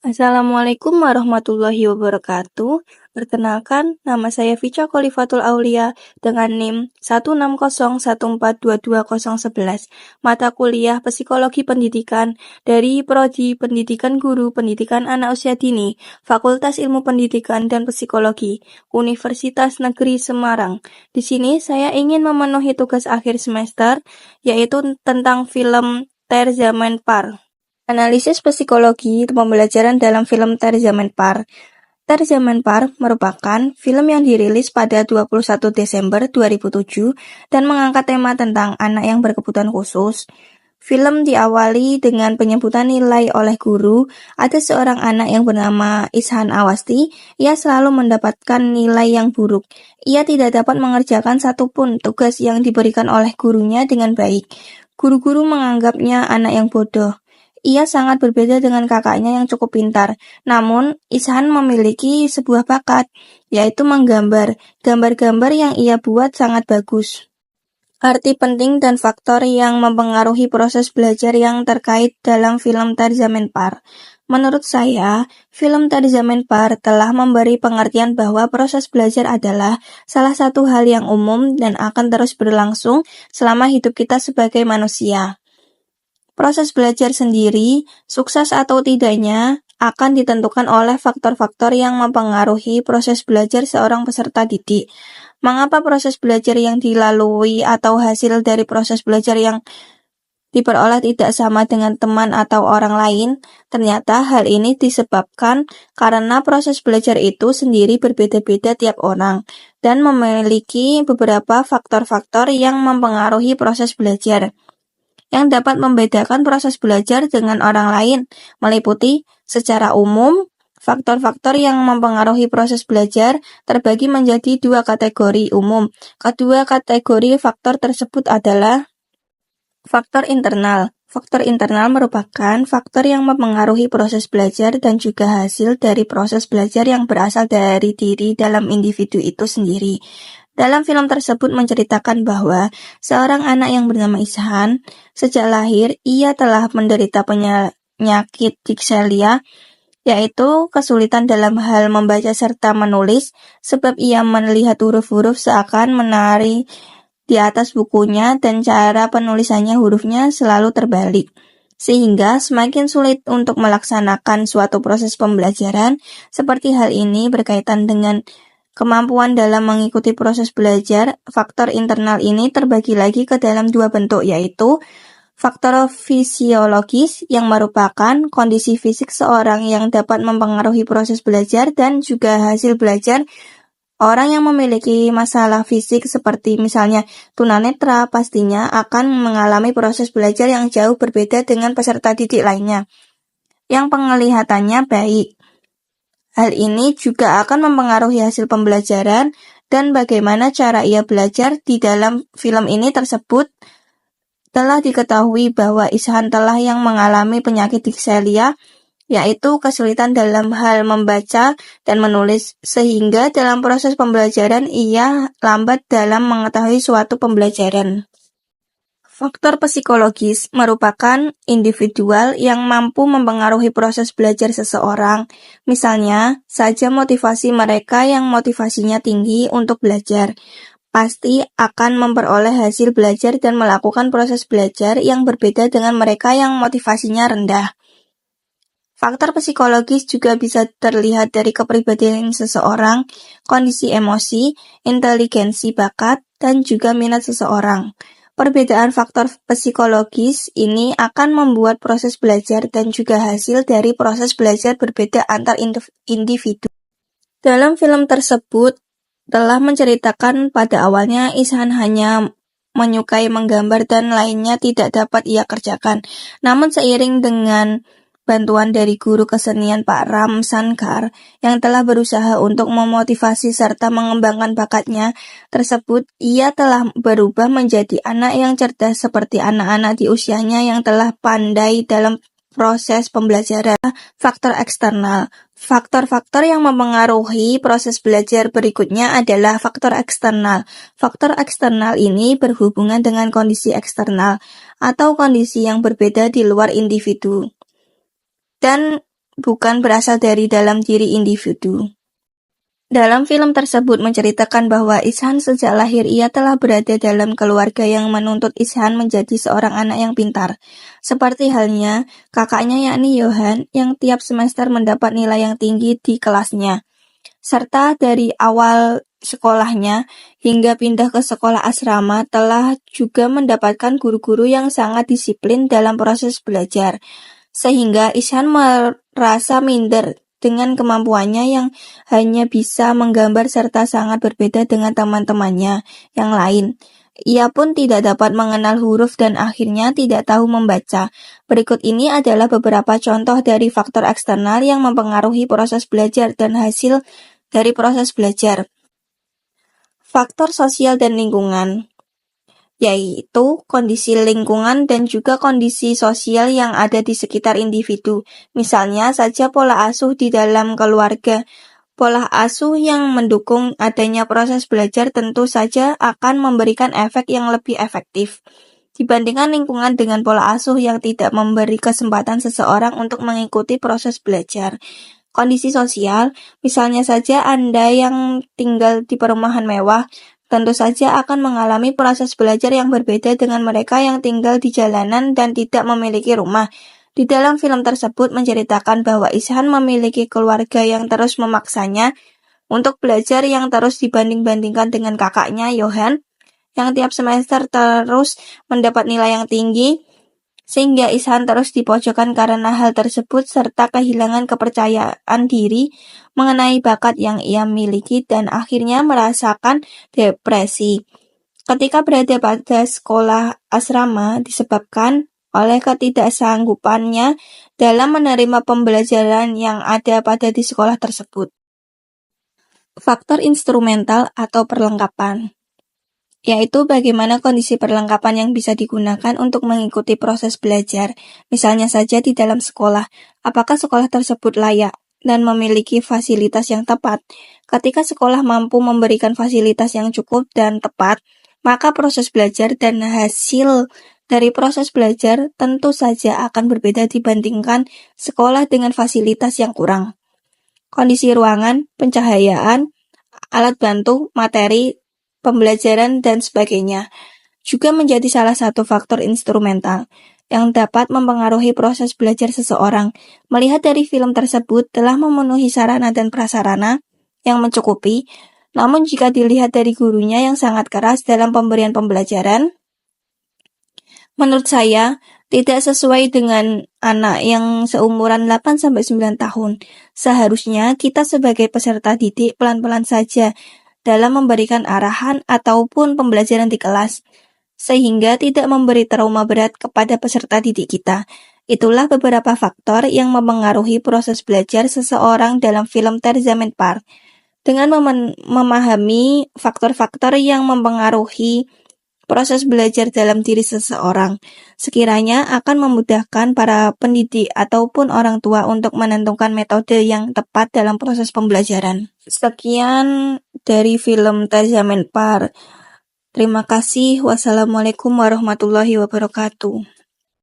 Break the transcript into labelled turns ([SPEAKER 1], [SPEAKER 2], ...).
[SPEAKER 1] Assalamualaikum warahmatullahi wabarakatuh. Perkenalkan, nama saya Vica Khalifatul Aulia dengan NIM 160142211, mata kuliah Psikologi Pendidikan dari Prodi Pendidikan Guru Pendidikan Anak Usia Dini, Fakultas Ilmu Pendidikan dan Psikologi, Universitas Negeri Semarang. Di sini saya ingin memenuhi tugas akhir semester, yaitu tentang film Terzamen-Par. Analisis psikologi pembelajaran dalam film Terzamen-Par. Terzamen-Par merupakan film yang dirilis pada 21 Desember 2007 dan mengangkat tema tentang anak yang berkebutuhan khusus. Film diawali dengan penyebutan nilai oleh guru. Ada seorang anak yang bernama Ishan Awasti. Ia selalu mendapatkan nilai yang buruk. Ia tidak dapat mengerjakan satupun tugas yang diberikan oleh gurunya dengan baik. Guru-guru menganggapnya anak yang bodoh. Ia sangat berbeda dengan kakaknya yang cukup pintar. Namun, Ishan memiliki sebuah bakat, yaitu menggambar. Gambar-gambar yang ia buat sangat bagus. Arti penting dan faktor yang mempengaruhi proses belajar yang terkait dalam film Terzamen-Par. Menurut saya, film Terzamen-Par telah memberi pengertian bahwa proses belajar adalah salah satu hal yang umum dan akan terus berlangsung selama hidup kita sebagai manusia. Proses belajar sendiri, sukses atau tidaknya, akan ditentukan oleh faktor-faktor yang mempengaruhi proses belajar seorang peserta didik. Mengapa proses belajar yang dilalui atau hasil dari proses belajar yang diperoleh tidak sama dengan teman atau orang lain? Ternyata hal ini disebabkan karena proses belajar itu sendiri berbeda-beda tiap orang dan memiliki beberapa faktor-faktor yang mempengaruhi proses belajar yang dapat membedakan proses belajar dengan orang lain, meliputi secara umum, faktor-faktor yang mempengaruhi proses belajar terbagi menjadi dua kategori umum. Kedua kategori faktor tersebut adalah faktor internal. Faktor internal merupakan faktor yang mempengaruhi proses belajar dan juga hasil dari proses belajar yang berasal dari diri dalam individu itu sendiri. Dalam film tersebut menceritakan bahwa seorang anak yang bernama Ishan, sejak lahir ia telah menderita penyakit disleksia, yaitu kesulitan dalam hal membaca serta menulis, sebab ia melihat huruf-huruf seakan menari di atas bukunya dan cara penulisannya hurufnya selalu terbalik. Sehingga semakin sulit untuk melaksanakan suatu proses pembelajaran. Seperti hal ini berkaitan dengan kemampuan dalam mengikuti proses belajar. Faktor internal ini terbagi lagi ke dalam dua bentuk, yaitu faktor fisiologis yang merupakan kondisi fisik seorang yang dapat mempengaruhi proses belajar dan juga hasil belajar. Orang yang memiliki masalah fisik seperti misalnya tunanetra pastinya akan mengalami proses belajar yang jauh berbeda dengan peserta didik lainnya yang penglihatannya baik. Hal ini juga akan mempengaruhi hasil pembelajaran dan bagaimana cara ia belajar. Di dalam film ini tersebut telah diketahui bahwa Ishan telah yang mengalami penyakit disleksia, yaitu kesulitan dalam hal membaca dan menulis, sehingga dalam proses pembelajaran ia lambat dalam mengetahui suatu pembelajaran. Faktor psikologis merupakan individual yang mampu mempengaruhi proses belajar seseorang. Misalnya, saja motivasi mereka yang motivasinya tinggi untuk belajar, pasti akan memperoleh hasil belajar dan melakukan proses belajar yang berbeda dengan mereka yang motivasinya rendah. Faktor psikologis juga bisa terlihat dari kepribadian seseorang, kondisi emosi, inteligensi bakat, dan juga minat seseorang. Perbedaan faktor psikologis ini akan membuat proses belajar dan juga hasil dari proses belajar berbeda antar individu. Dalam film tersebut telah menceritakan pada awalnya Ishan hanya menyukai menggambar dan lainnya tidak dapat ia kerjakan. Namun seiring dengan bantuan dari guru kesenian Pak Ram Sankar yang telah berusaha untuk memotivasi serta mengembangkan bakatnya tersebut, ia telah berubah menjadi anak yang cerdas seperti anak-anak di usianya yang telah pandai dalam proses pembelajaran. Faktor eksternal. Faktor-faktor yang mempengaruhi proses belajar berikutnya adalah faktor eksternal. Faktor eksternal ini berhubungan dengan kondisi eksternal atau kondisi yang berbeda di luar individu dan bukan berasal dari dalam diri individu. Dalam film tersebut menceritakan bahwa Ishan sejak lahir ia telah berada dalam keluarga yang menuntut Ishan menjadi seorang anak yang pintar. Seperti halnya kakaknya yakni Johan yang tiap semester mendapat nilai yang tinggi di kelasnya. Serta dari awal sekolahnya hingga pindah ke sekolah asrama telah juga mendapatkan guru-guru yang sangat disiplin dalam proses belajar. Sehingga Ishan merasa minder dengan kemampuannya yang hanya bisa menggambar serta sangat berbeda dengan teman-temannya yang lain. Ia pun tidak dapat mengenal huruf dan akhirnya tidak tahu membaca. Berikut ini adalah beberapa contoh dari faktor eksternal yang mempengaruhi proses belajar dan hasil dari proses belajar. Faktor sosial dan lingkungan, yaitu kondisi lingkungan dan juga kondisi sosial yang ada di sekitar individu. Misalnya saja pola asuh di dalam keluarga. Pola asuh yang mendukung adanya proses belajar tentu saja akan memberikan efek yang lebih efektif dibandingkan lingkungan dengan pola asuh yang tidak memberi kesempatan seseorang untuk mengikuti proses belajar. Kondisi sosial, misalnya saja Anda yang tinggal di perumahan mewah, tentu saja akan mengalami proses belajar yang berbeda dengan mereka yang tinggal di jalanan dan tidak memiliki rumah. Di dalam film tersebut menceritakan bahwa Ishan memiliki keluarga yang terus memaksanya untuk belajar yang terus dibanding-bandingkan dengan kakaknya, Johan, yang tiap semester terus mendapat nilai yang tinggi, sehingga Ishan terus dipojokkan karena hal tersebut serta kehilangan kepercayaan diri mengenai bakat yang ia miliki dan akhirnya merasakan depresi. Ketika berada pada sekolah asrama disebabkan oleh ketidaksanggupannya dalam menerima pembelajaran yang ada pada di sekolah tersebut. Faktor instrumental atau perlengkapan, yaitu bagaimana kondisi perlengkapan yang bisa digunakan untuk mengikuti proses belajar. Misalnya saja di dalam sekolah, apakah sekolah tersebut layak dan memiliki fasilitas yang tepat? Ketika sekolah mampu memberikan fasilitas yang cukup dan tepat, maka proses belajar dan hasil dari proses belajar tentu saja akan berbeda dibandingkan sekolah dengan fasilitas yang kurang. Kondisi ruangan, pencahayaan, alat bantu, materi, pembelajaran, dan sebagainya juga menjadi salah satu faktor instrumental yang dapat mempengaruhi proses belajar seseorang. Melihat dari film tersebut telah memenuhi sarana dan prasarana yang mencukupi, namun jika dilihat dari gurunya yang sangat keras dalam pemberian pembelajaran, menurut saya tidak sesuai dengan anak yang seumuran 8-9 tahun. Seharusnya kita sebagai peserta didik pelan-pelan saja dalam memberikan arahan ataupun pembelajaran di kelas, sehingga tidak memberi trauma berat kepada peserta didik kita. Itulah beberapa faktor yang mempengaruhi proses belajar seseorang dalam film Tarzan Park. Dengan memahami faktor-faktor yang mempengaruhi proses belajar dalam diri seseorang, sekiranya akan memudahkan para pendidik ataupun orang tua untuk menentukan metode yang tepat dalam proses pembelajaran. Sekian dari film Tarzan Park. Terima kasih. Wassalamualaikum warahmatullahi wabarakatuh.